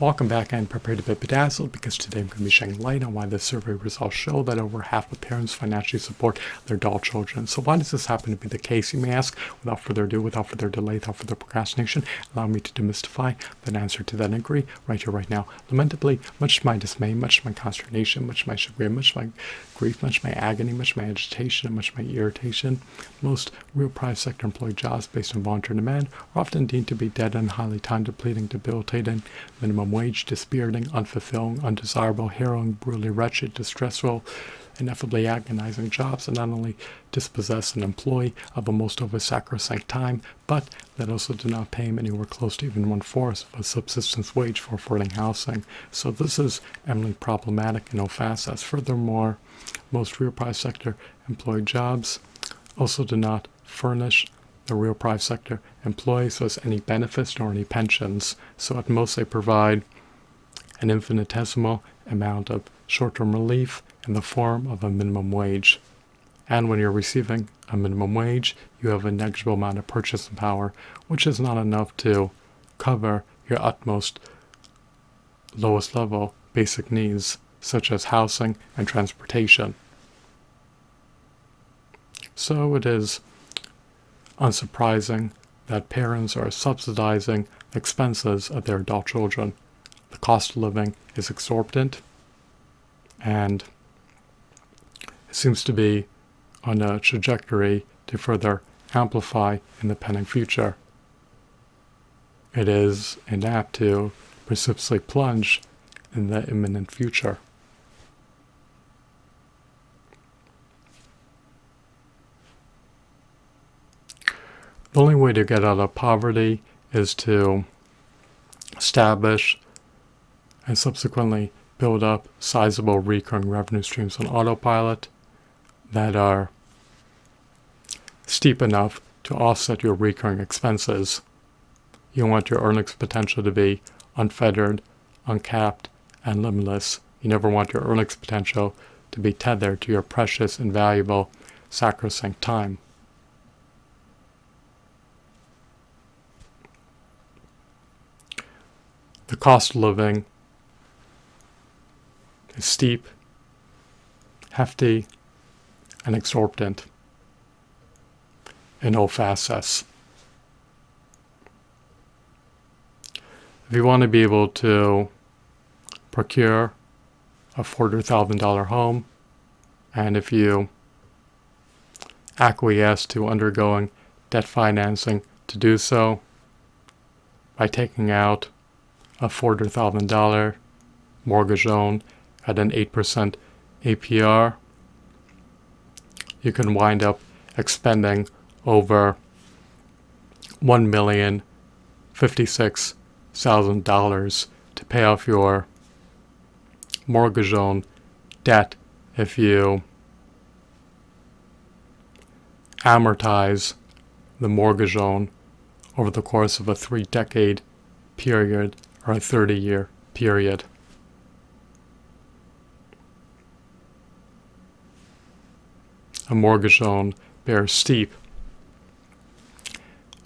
Welcome back. I'm prepared to be bedazzled because today I'm going to be shedding light on why the survey results show that over half of parents financially support their adult children. So why does this happen to be the case, you may ask? Without further ado, without further delay, without further procrastination, allow me to demystify that answer to that inquiry right here, right now. Lamentably, much to my dismay, much to my consternation, much to my chagrin, much to my grief, much to my agony, much to my agitation, and much to my irritation, most real private sector employed jobs based on voluntary demand are often deemed to be dead and highly time-depleting, debilitating, minimum wage, dispiriting, unfulfilling, undesirable, harrowing, brutally wretched, distressful, ineffably agonizing jobs that not only dispossess an employee of a most over sacrosanct time, but that also do not pay him anywhere close to even 1/4 of a subsistence wage for affording housing. So this is eminently problematic in no facets. Furthermore, most real private sector employed jobs also do not furnish the real private sector employees with any benefits nor any pensions. So at most they provide an infinitesimal amount of short-term relief in the form of a minimum wage. And when you're receiving a minimum wage, you have a negligible amount of purchasing power, which is not enough to cover your utmost lowest level basic needs, such as housing and transportation. So it is unsurprising that parents are subsidizing expenses of their adult children. The cost of living is exorbitant, and it seems to be on a trajectory to further amplify in the pending future. It is inapt to precipitously plunge in the imminent future. The only way to get out of poverty is to establish and subsequently build up sizable recurring revenue streams on autopilot that are steep enough to offset your recurring expenses. You want your earnings potential to be unfettered, uncapped, and limitless. You never want your earnings potential to be tethered to your precious and valuable sacrosanct time. The cost of living is steep, hefty, and exorbitant in all facets. If you want to be able to procure a $400,000 home, and if you acquiesce to undergoing debt financing to do so by taking out a $400,000 mortgage loan at an 8% APR, you can wind up expending over $1,056,000 to pay off your mortgage loan debt if you amortize the mortgage loan over the course of a 3-decade period or a 30-year period. A mortgage loan bears steep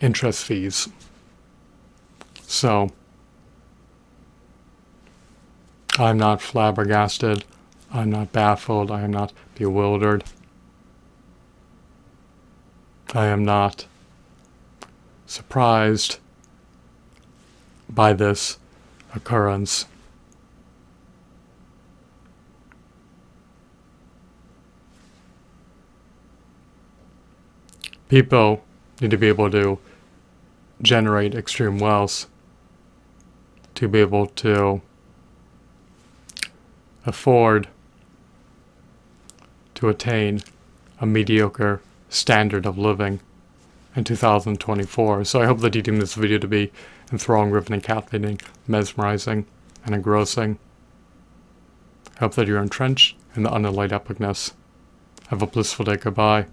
interest fees. So, I'm not flabbergasted, I'm not baffled, I am not bewildered, I am not surprised by this occurrence. People need to be able to generate extreme wealth to be able to afford to attain a mediocre standard of living in 2024. So I hope that you deem this video to be enthralling, riveting, captivating, mesmerizing, and engrossing. I hope that you're entrenched in the unalloyed epicness. Have a blissful day. Goodbye.